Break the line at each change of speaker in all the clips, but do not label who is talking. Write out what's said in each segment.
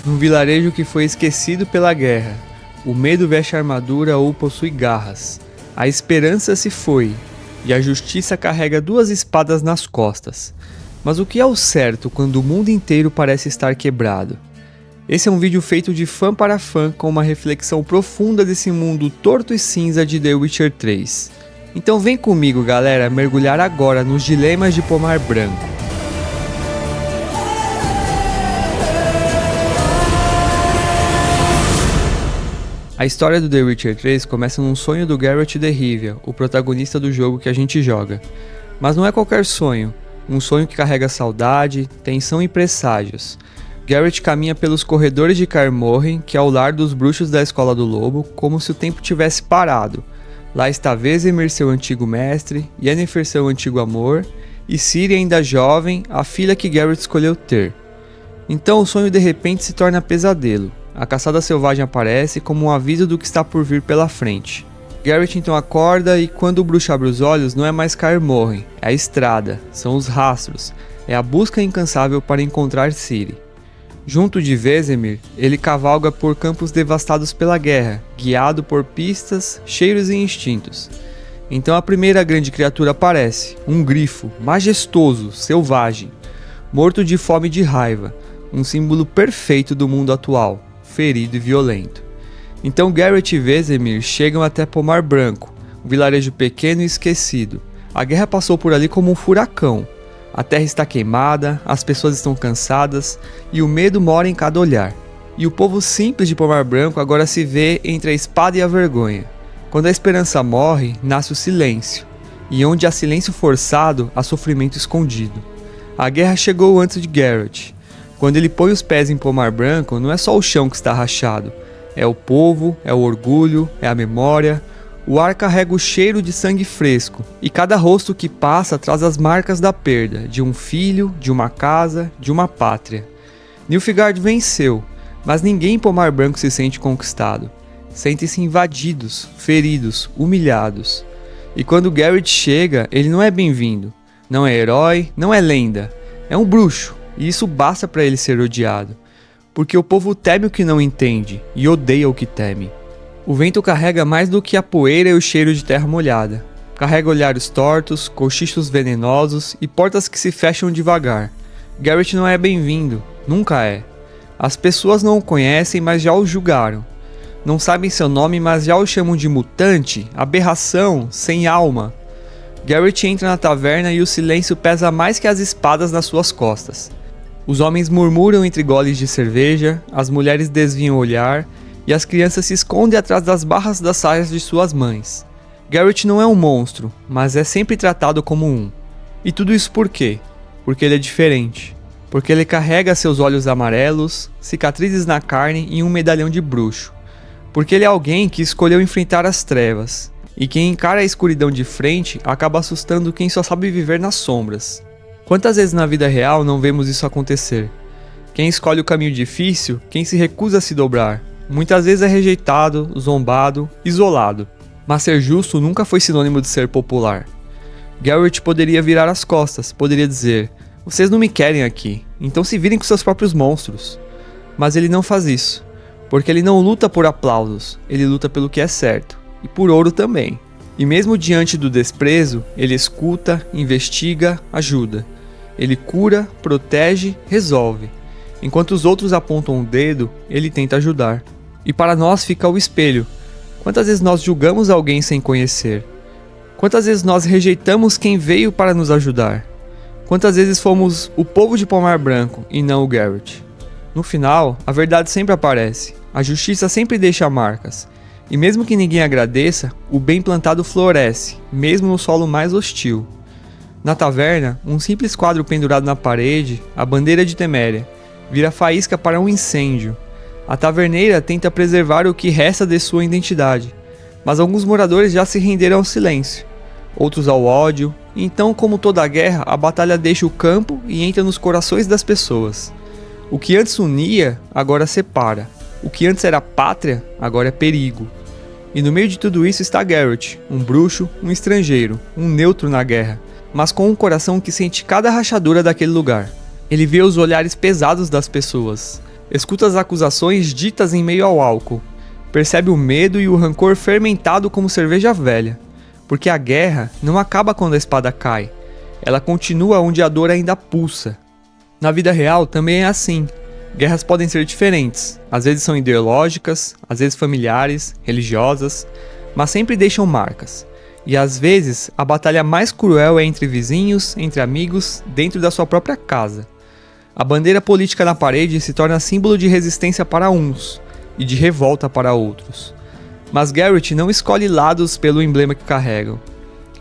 Num vilarejo que foi esquecido pela guerra, o medo veste a armadura ou possui garras. A esperança se foi, e a justiça carrega 2 espadas nas costas. Mas o que é o certo quando o mundo inteiro parece estar quebrado? Esse é um vídeo feito de fã para fã com uma reflexão profunda desse mundo torto e cinza de The Witcher 3. Então vem comigo, galera, mergulhar agora nos dilemas de Pomar Branco. A história do The Witcher 3 começa num sonho do Geralt de Rivia, o protagonista do jogo que a gente joga. Mas não é qualquer sonho, um sonho que carrega saudade, tensão e presságios. Geralt caminha pelos corredores de Kaer Morhen, que é o lar dos bruxos da Escola do Lobo, como se o tempo tivesse parado. Lá está Vesemir, seu antigo mestre, Yennefer, seu antigo amor, e Ciri, ainda jovem, a filha que Geralt escolheu ter. Então o sonho de repente se torna pesadelo. A caçada selvagem aparece como um aviso do que está por vir pela frente. Geralt então acorda e quando o bruxo abre os olhos não é mais Kaer Morhen, é a estrada, são os rastros, é a busca incansável para encontrar Ciri. Junto de Vesemir, ele cavalga por campos devastados pela guerra, guiado por pistas, cheiros e instintos. Então a primeira grande criatura aparece, um grifo, majestoso, selvagem, morto de fome e de raiva, um símbolo perfeito do mundo atual, ferido e violento. Então Geralt e Vesemir chegam até Pomar Branco, um vilarejo pequeno e esquecido. A guerra passou por ali como um furacão. A terra está queimada, as pessoas estão cansadas e o medo mora em cada olhar. E o povo simples de Pomar Branco agora se vê entre a espada e a vergonha. Quando a esperança morre, nasce o silêncio. E onde há silêncio forçado, há sofrimento escondido. A guerra chegou antes de Geralt. Quando ele põe os pés em Pomar Branco, não é só o chão que está rachado. É o povo, é o orgulho, é a memória. O ar carrega o cheiro de sangue fresco. E cada rosto que passa traz as marcas da perda, de um filho, de uma casa, de uma pátria. Nilfgaard venceu, mas ninguém em Pomar Branco se sente conquistado. Sentem-se invadidos, feridos, humilhados. E quando Geralt chega, ele não é bem-vindo. Não é herói, não é lenda. É um bruxo. E isso basta para ele ser odiado, porque o povo teme o que não entende e odeia o que teme. O vento carrega mais do que a poeira e o cheiro de terra molhada. Carrega olhares tortos, cochichos venenosos e portas que se fecham devagar. Geralt não é bem-vindo, nunca é. As pessoas não o conhecem, mas já o julgaram. Não sabem seu nome, mas já o chamam de mutante, aberração, sem alma. Geralt entra na taverna e o silêncio pesa mais que as espadas nas suas costas. Os homens murmuram entre goles de cerveja, as mulheres desviam o olhar e as crianças se escondem atrás das barras das saias de suas mães. Geralt não é um monstro, mas é sempre tratado como um. E tudo isso por quê? Porque ele é diferente. Porque ele carrega seus olhos amarelos, cicatrizes na carne e um medalhão de bruxo. Porque ele é alguém que escolheu enfrentar as trevas. E quem encara a escuridão de frente acaba assustando quem só sabe viver nas sombras. Quantas vezes na vida real não vemos isso acontecer? Quem escolhe o caminho difícil, quem se recusa a se dobrar, muitas vezes é rejeitado, zombado, isolado. Mas ser justo nunca foi sinônimo de ser popular. Geralt poderia virar as costas, poderia dizer: vocês não me querem aqui, então se virem com seus próprios monstros. Mas ele não faz isso, porque ele não luta por aplausos, ele luta pelo que é certo, e por ouro também. E mesmo diante do desprezo, ele escuta, investiga, ajuda. Ele cura, protege, resolve. Enquanto os outros apontam o dedo, ele tenta ajudar. E para nós fica o espelho. Quantas vezes nós julgamos alguém sem conhecer? Quantas vezes nós rejeitamos quem veio para nos ajudar? Quantas vezes fomos o povo de Pomar Branco e não o Geralt? No final, a verdade sempre aparece. A justiça sempre deixa marcas. E mesmo que ninguém agradeça, o bem plantado floresce, mesmo no solo mais hostil. Na taverna, um simples quadro pendurado na parede, a bandeira de Teméria, vira faísca para um incêndio. A taverneira tenta preservar o que resta de sua identidade, mas alguns moradores já se renderam ao silêncio, outros ao ódio, e então, como toda a guerra, a batalha deixa o campo e entra nos corações das pessoas. O que antes unia, agora separa. O que antes era pátria, agora é perigo. E no meio de tudo isso está Garrett, um bruxo, um estrangeiro, um neutro na guerra, mas com um coração que sente cada rachadura daquele lugar. Ele vê os olhares pesados das pessoas, escuta as acusações ditas em meio ao álcool, percebe o medo e o rancor fermentado como cerveja velha, porque a guerra não acaba quando a espada cai, ela continua onde a dor ainda pulsa. Na vida real também é assim. Guerras podem ser diferentes, às vezes são ideológicas, às vezes familiares, religiosas, mas sempre deixam marcas. E às vezes a batalha mais cruel é entre vizinhos, entre amigos, dentro da sua própria casa. A bandeira política na parede se torna símbolo de resistência para uns e de revolta para outros. Mas Garrett não escolhe lados pelo emblema que carregam.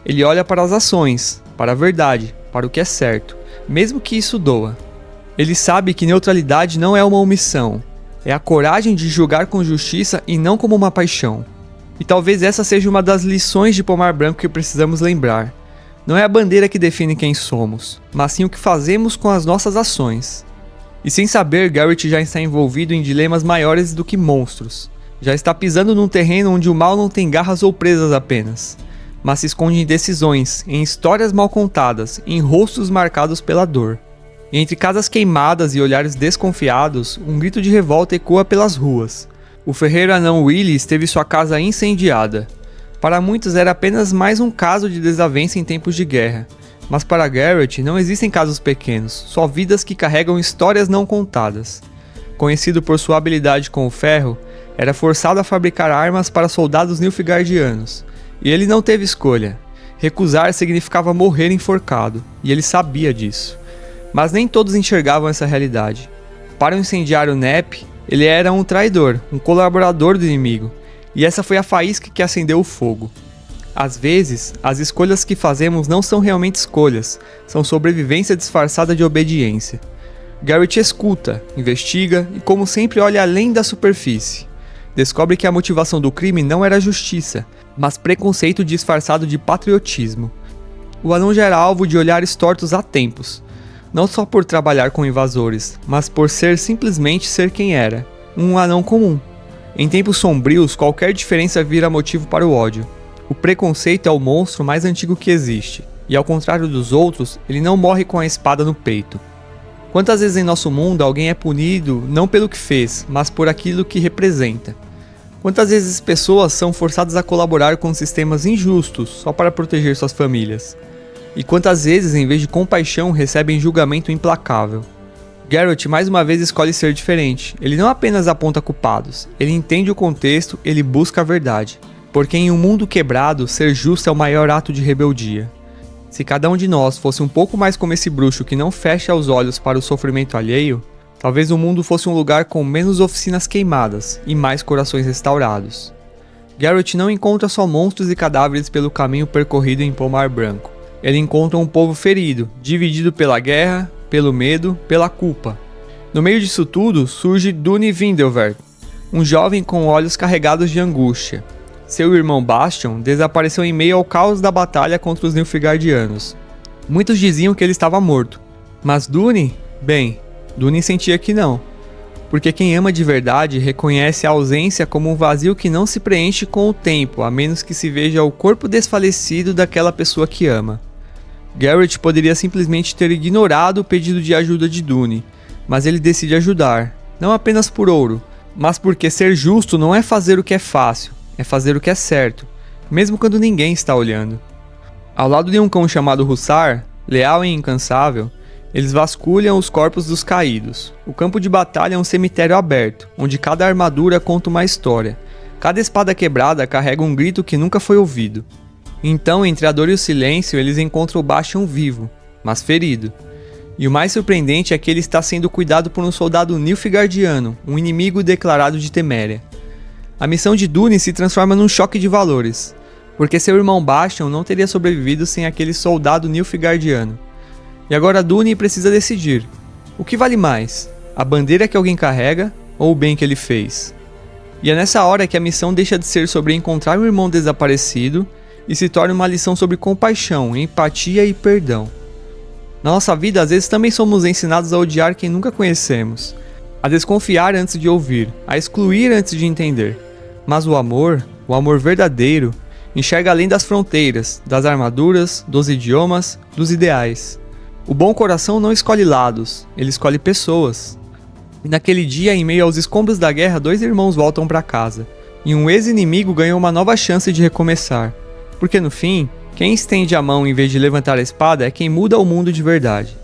Ele olha para as ações, para a verdade, para o que é certo, mesmo que isso doa. Ele sabe que neutralidade não é uma omissão, é a coragem de julgar com justiça e não como uma paixão. E talvez essa seja uma das lições de Pomar Branco que precisamos lembrar. Não é a bandeira que define quem somos, mas sim o que fazemos com as nossas ações. E sem saber, Garrett já está envolvido em dilemas maiores do que monstros. Já está pisando num terreno onde o mal não tem garras ou presas apenas, mas se esconde em decisões, em histórias mal contadas, em rostos marcados pela dor. E entre casas queimadas e olhares desconfiados, um grito de revolta ecoa pelas ruas. O ferreiro anão Willis teve sua casa incendiada. Para muitos era apenas mais um caso de desavença em tempos de guerra, mas para Garrett não existem casos pequenos, só vidas que carregam histórias não contadas. Conhecido por sua habilidade com o ferro, era forçado a fabricar armas para soldados nilfgaardianos, e ele não teve escolha. Recusar significava morrer enforcado, e ele sabia disso. Mas nem todos enxergavam essa realidade. Para o incendiário Nep, ele era um traidor, um colaborador do inimigo, e essa foi a faísca que acendeu o fogo. Às vezes, as escolhas que fazemos não são realmente escolhas, são sobrevivência disfarçada de obediência. Garrett escuta, investiga e, como sempre, olha além da superfície. Descobre que a motivação do crime não era justiça, mas preconceito disfarçado de patriotismo. O anão já era alvo de olhares tortos há tempos, não só por trabalhar com invasores, mas por simplesmente ser quem era, um anão comum. Em tempos sombrios, qualquer diferença vira motivo para o ódio. O preconceito é o monstro mais antigo que existe, e ao contrário dos outros, ele não morre com a espada no peito. Quantas vezes em nosso mundo alguém é punido não pelo que fez, mas por aquilo que representa? Quantas vezes pessoas são forçadas a colaborar com sistemas injustos só para proteger suas famílias? E quantas vezes, em vez de compaixão, recebem julgamento implacável? Garrett mais uma vez escolhe ser diferente. Ele não apenas aponta culpados, ele entende o contexto, ele busca a verdade. Porque em um mundo quebrado, ser justo é o maior ato de rebeldia. Se cada um de nós fosse um pouco mais como esse bruxo que não fecha os olhos para o sofrimento alheio, talvez o mundo fosse um lugar com menos oficinas queimadas e mais corações restaurados. Garrett não encontra só monstros e cadáveres pelo caminho percorrido em Pomar Branco. Ele encontra um povo ferido, dividido pela guerra, pelo medo, pela culpa. No meio disso tudo, surge Dune Vindelvert, um jovem com olhos carregados de angústia. Seu irmão Bastion desapareceu em meio ao caos da batalha contra os Nilfgaardianos. Muitos diziam que ele estava morto, mas Dune sentia que não. Porque quem ama de verdade reconhece a ausência como um vazio que não se preenche com o tempo, a menos que se veja o corpo desfalecido daquela pessoa que ama. Garrett poderia simplesmente ter ignorado o pedido de ajuda de Dune, mas ele decide ajudar, não apenas por ouro, mas porque ser justo não é fazer o que é fácil, é fazer o que é certo, mesmo quando ninguém está olhando. Ao lado de um cão chamado Hussar, leal e incansável, eles vasculham os corpos dos caídos. O campo de batalha é um cemitério aberto, onde cada armadura conta uma história. Cada espada quebrada carrega um grito que nunca foi ouvido. Então, entre a dor e o silêncio, eles encontram o Bastion vivo, mas ferido. E o mais surpreendente é que ele está sendo cuidado por um soldado nilfgaardiano, um inimigo declarado de Teméria. A missão de Dune se transforma num choque de valores, porque seu irmão Bastion não teria sobrevivido sem aquele soldado nilfgaardiano. E agora Dune precisa decidir: o que vale mais, a bandeira que alguém carrega ou o bem que ele fez? E é nessa hora que a missão deixa de ser sobre encontrar o irmão desaparecido e se torna uma lição sobre compaixão, empatia e perdão. Na nossa vida, às vezes também somos ensinados a odiar quem nunca conhecemos, a desconfiar antes de ouvir, a excluir antes de entender. Mas o amor o amor verdadeiro, enxerga além das fronteiras, das armaduras, dos idiomas, dos ideais. O bom coração não escolhe lados, ele escolhe pessoas. E naquele dia, em meio aos escombros da guerra, 2 irmãos voltam para casa, e um ex-inimigo ganhou uma nova chance de recomeçar. Porque no fim, quem estende a mão em vez de levantar a espada é quem muda o mundo de verdade.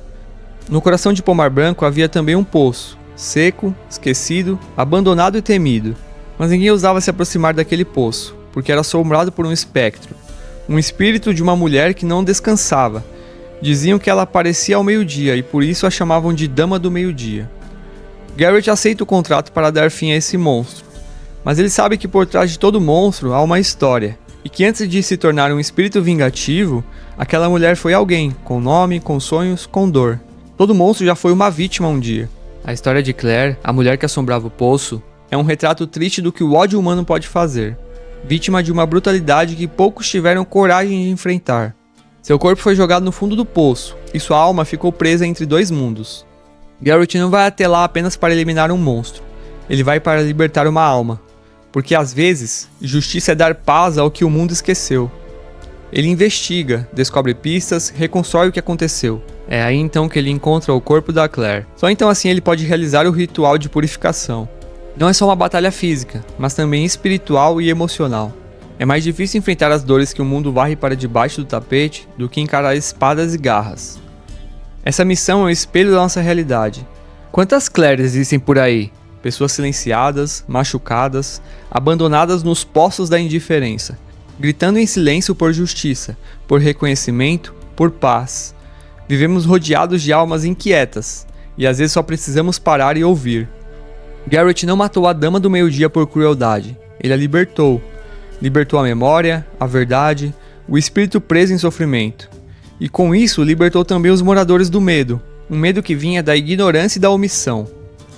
No coração de Pomar Branco havia também um poço, seco, esquecido, abandonado e temido. Mas ninguém ousava se aproximar daquele poço, porque era assombrado por um espectro, um espírito de uma mulher que não descansava. Diziam que ela aparecia ao meio-dia e por isso a chamavam de Dama do Meio-Dia. Garrett aceita o contrato para dar fim a esse monstro, mas ele sabe que por trás de todo monstro há uma história, e que antes de se tornar um espírito vingativo, aquela mulher foi alguém, com nome, com sonhos, com dor. Todo monstro já foi uma vítima um dia. A história de Claire, a mulher que assombrava o poço, é um retrato triste do que o ódio humano pode fazer. Vítima de uma brutalidade que poucos tiveram coragem de enfrentar. Seu corpo foi jogado no fundo do poço, e sua alma ficou presa entre 2 mundos. Garrett não vai até lá apenas para eliminar um monstro. Ele vai para libertar uma alma. Porque às vezes, justiça é dar paz ao que o mundo esqueceu. Ele investiga, descobre pistas, reconstrói o que aconteceu. É aí então que ele encontra o corpo da Claire. Só então assim ele pode realizar o ritual de purificação. Não é só uma batalha física, mas também espiritual e emocional. É mais difícil enfrentar as dores que o mundo varre para debaixo do tapete do que encarar espadas e garras. Essa missão é o espelho da nossa realidade. Quantas Claires existem por aí? Pessoas silenciadas, machucadas, abandonadas nos poços da indiferença, gritando em silêncio por justiça, por reconhecimento, por paz. Vivemos rodeados de almas inquietas, e às vezes só precisamos parar e ouvir. Garrett não matou a Dama do Meio-Dia por crueldade, ele a libertou. Libertou a memória, a verdade, o espírito preso em sofrimento. E com isso libertou também os moradores do medo, um medo que vinha da ignorância e da omissão.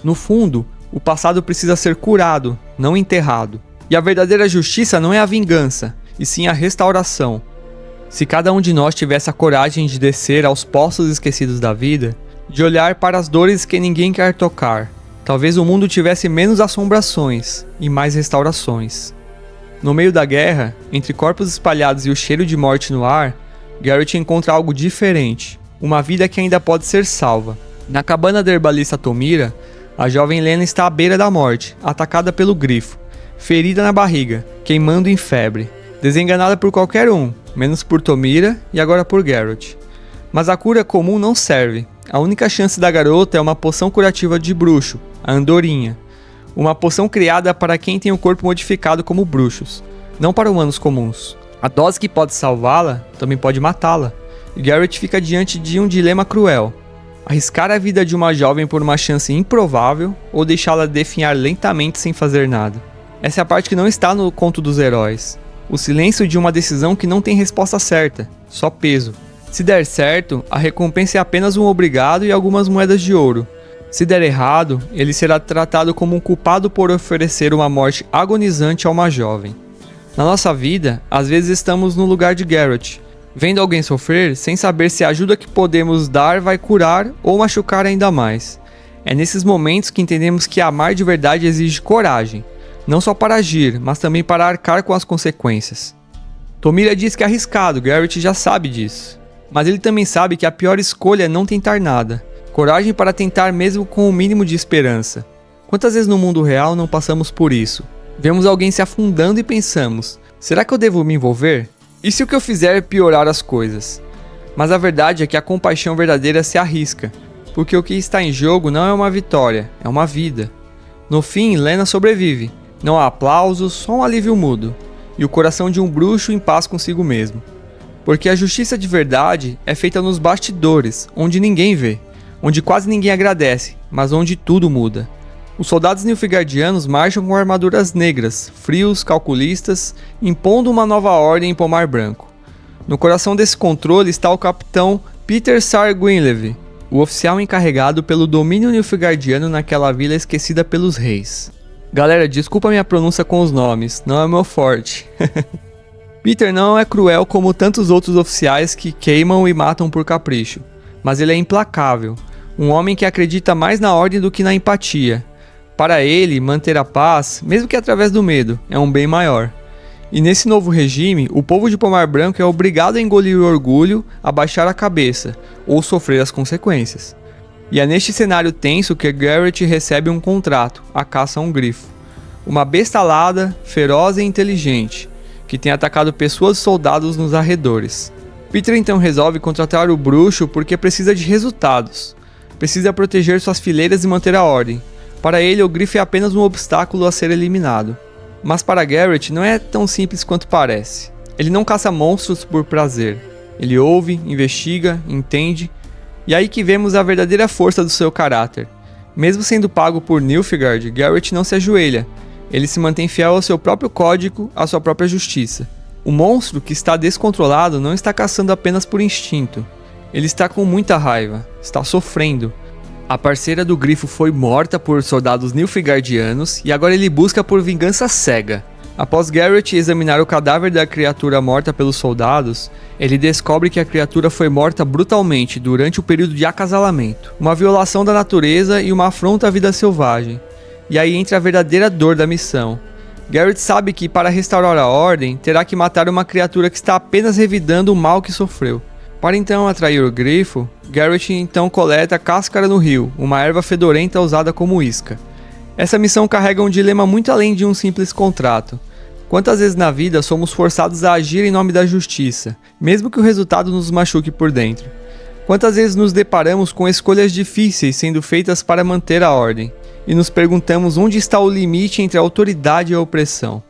No fundo, o passado precisa ser curado, não enterrado. E a verdadeira justiça não é a vingança, e sim a restauração. Se cada um de nós tivesse a coragem de descer aos poços esquecidos da vida, de olhar para as dores que ninguém quer tocar, talvez o mundo tivesse menos assombrações e mais restaurações. No meio da guerra, entre corpos espalhados e o cheiro de morte no ar, Garrett encontra algo diferente, uma vida que ainda pode ser salva. Na cabana da herbalista Tomira, a jovem Lena está à beira da morte, atacada pelo grifo, ferida na barriga, queimando em febre, desenganada por qualquer um, menos por Tomira e agora por Garrett. Mas a cura comum não serve. A única chance da garota é uma poção curativa de bruxo, a Andorinha. Uma poção criada para quem tem o corpo modificado como bruxos, não para humanos comuns. A dose que pode salvá-la também pode matá-la, e Garrett fica diante de um dilema cruel: arriscar a vida de uma jovem por uma chance improvável ou deixá-la definhar lentamente sem fazer nada. Essa é a parte que não está no conto dos heróis. O silêncio de uma decisão que não tem resposta certa, só peso. Se der certo, a recompensa é apenas um obrigado e algumas moedas de ouro. Se der errado, ele será tratado como um culpado por oferecer uma morte agonizante a uma jovem. Na nossa vida, às vezes estamos no lugar de Garrett, vendo alguém sofrer sem saber se a ajuda que podemos dar vai curar ou machucar ainda mais. É nesses momentos que entendemos que amar de verdade exige coragem, não só para agir, mas também para arcar com as consequências. Tomira diz que é arriscado, Garrett já sabe disso. Mas ele também sabe que a pior escolha é não tentar nada. Coragem para tentar mesmo com o mínimo de esperança. Quantas vezes no mundo real não passamos por isso? Vemos alguém se afundando e pensamos: será que eu devo me envolver? E se o que eu fizer piorar as coisas? Mas a verdade é que a compaixão verdadeira se arrisca, porque o que está em jogo não é uma vitória, é uma vida. No fim, Lena sobrevive. Não há aplausos, só um alívio mudo, e o coração de um bruxo em paz consigo mesmo. Porque a justiça de verdade é feita nos bastidores, onde ninguém vê, onde quase ninguém agradece, mas onde tudo muda. Os soldados nilfgaardianos marcham com armaduras negras, frios, calculistas, impondo uma nova ordem em Pomar Branco. No coração desse controle está o capitão Peter Sar Gwynleve, o oficial encarregado pelo domínio nilfgaardiano naquela vila esquecida pelos reis. Galera, desculpa minha pronúncia com os nomes, não é meu forte. Peter não é cruel como tantos outros oficiais que queimam e matam por capricho, mas ele é implacável, um homem que acredita mais na ordem do que na empatia. Para ele, manter a paz, mesmo que através do medo, é um bem maior. E nesse novo regime, o povo de Pomar Branco é obrigado a engolir o orgulho, abaixar a cabeça, ou sofrer as consequências. E é neste cenário tenso que Garrett recebe um contrato, a caça a um grifo. Uma besta alada, feroz e inteligente, que tem atacado pessoas e soldados nos arredores. Peter então resolve contratar o bruxo porque precisa de resultados. Precisa proteger suas fileiras e manter a ordem. Para ele, o grifo é apenas um obstáculo a ser eliminado. Mas para Garrett não é tão simples quanto parece. Ele não caça monstros por prazer. Ele ouve, investiga, entende. E aí que vemos a verdadeira força do seu caráter. Mesmo sendo pago por Nilfgaard, Garrett não se ajoelha. Ele se mantém fiel ao seu próprio código, à sua própria justiça. O monstro que está descontrolado não está caçando apenas por instinto. Ele está com muita raiva, está sofrendo. A parceira do grifo foi morta por soldados nilfgaardianos e agora ele busca por vingança cega. Após Garrett examinar o cadáver da criatura morta pelos soldados, ele descobre que a criatura foi morta brutalmente durante o período de acasalamento, uma violação da natureza e uma afronta à vida selvagem. E aí entra a verdadeira dor da missão. Garrett sabe que para restaurar a ordem, terá que matar uma criatura que está apenas revidando o mal que sofreu. Para então atrair o grifo, Garrett então coleta cáscara no rio, uma erva fedorenta usada como isca. Essa missão carrega um dilema muito além de um simples contrato. Quantas vezes na vida somos forçados a agir em nome da justiça, mesmo que o resultado nos machuque por dentro? Quantas vezes nos deparamos com escolhas difíceis sendo feitas para manter a ordem, e nos perguntamos onde está o limite entre a autoridade e a opressão?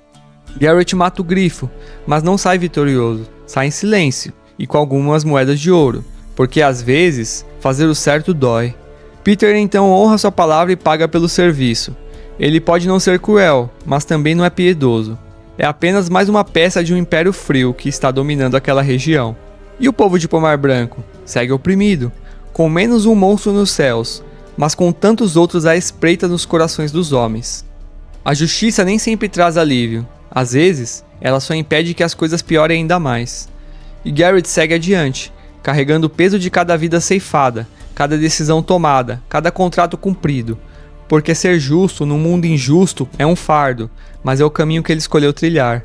Garrett mata o grifo, mas não sai vitorioso, sai em silêncio e com algumas moedas de ouro, porque às vezes fazer o certo dói. Peter então honra sua palavra e paga pelo serviço. Ele pode não ser cruel, mas também não é piedoso. É apenas mais uma peça de um império frio que está dominando aquela região. E o povo de Pomar Branco segue oprimido, com menos um monstro nos céus, mas com tantos outros à espreita nos corações dos homens. A justiça nem sempre traz alívio. Às vezes, ela só impede que as coisas piorem ainda mais. E Garrett segue adiante, carregando o peso de cada vida ceifada, cada decisão tomada, cada contrato cumprido. Porque ser justo num mundo injusto é um fardo, mas é o caminho que ele escolheu trilhar.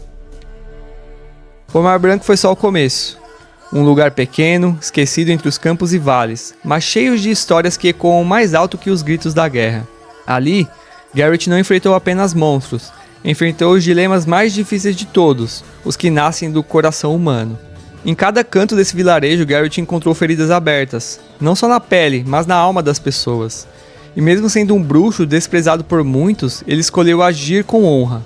Pomar Branco foi só o começo. Um lugar pequeno, esquecido entre os campos e vales, mas cheios de histórias que ecoam mais alto que os gritos da guerra. Ali, Garrett não enfrentou apenas monstros, enfrentou os dilemas mais difíceis de todos, os que nascem do coração humano. Em cada canto desse vilarejo, Garrett encontrou feridas abertas, não só na pele, mas na alma das pessoas. E mesmo sendo um bruxo desprezado por muitos, ele escolheu agir com honra.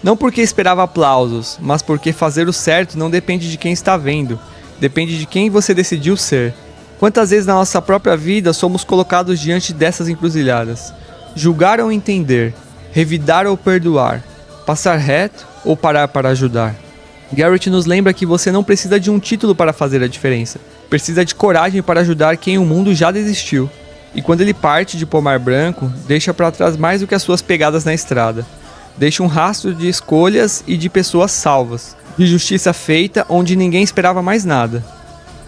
Não porque esperava aplausos, mas porque fazer o certo não depende de quem está vendo, depende de quem você decidiu ser. Quantas vezes na nossa própria vida somos colocados diante dessas encruzilhadas? Julgar ou entender? Revidar ou perdoar? Passar reto ou parar para ajudar? Garrett nos lembra que você não precisa de um título para fazer a diferença. Precisa de coragem para ajudar quem o mundo já desistiu. E quando ele parte de Pomar Branco, deixa para trás mais do que as suas pegadas na estrada. Deixa um rastro de escolhas e de pessoas salvas. De justiça feita onde ninguém esperava mais nada.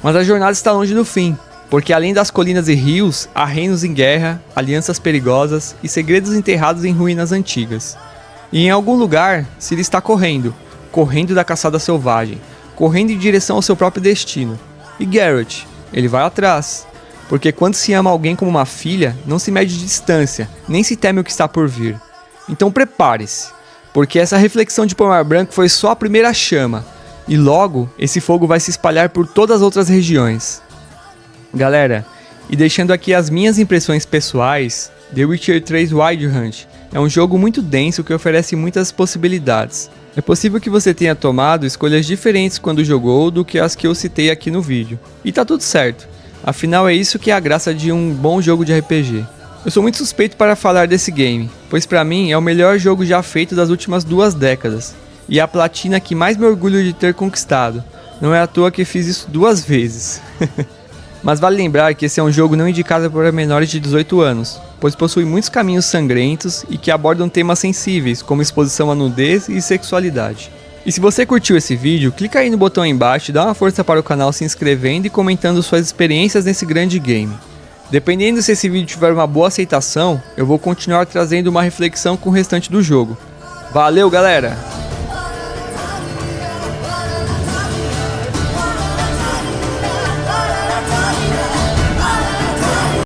Mas a jornada está longe do fim. Porque além das colinas e rios, há reinos em guerra, alianças perigosas e segredos enterrados em ruínas antigas. E em algum lugar, Ciri está correndo da caçada selvagem, correndo em direção ao seu próprio destino. E Garrett, ele vai atrás, porque quando se ama alguém como uma filha, não se mede distância, nem se teme o que está por vir. Então prepare-se, porque essa reflexão de Pomar Branco foi só a primeira chama, e logo esse fogo vai se espalhar por todas as outras regiões. Galera, e deixando aqui as minhas impressões pessoais, The Witcher 3 Wild Hunt é um jogo muito denso que oferece muitas possibilidades. É possível que você tenha tomado escolhas diferentes quando jogou do que as que eu citei aqui no vídeo. E tá tudo certo, afinal é isso que é a graça de um bom jogo de RPG. Eu sou muito suspeito para falar desse game, pois pra mim é o melhor jogo já feito das últimas 2 décadas. E a platina que mais me orgulho de ter conquistado. Não é à toa que fiz isso 2 vezes. Mas vale lembrar que esse é um jogo não indicado para menores de 18 anos, pois possui muitos caminhos sangrentos e que abordam temas sensíveis, como exposição à nudez e sexualidade. E se você curtiu esse vídeo, clica aí no botão aí embaixo e dá uma força para o canal se inscrevendo e comentando suas experiências nesse grande game. Dependendo se esse vídeo tiver uma boa aceitação, eu vou continuar trazendo uma reflexão com o restante do jogo. Valeu, galera!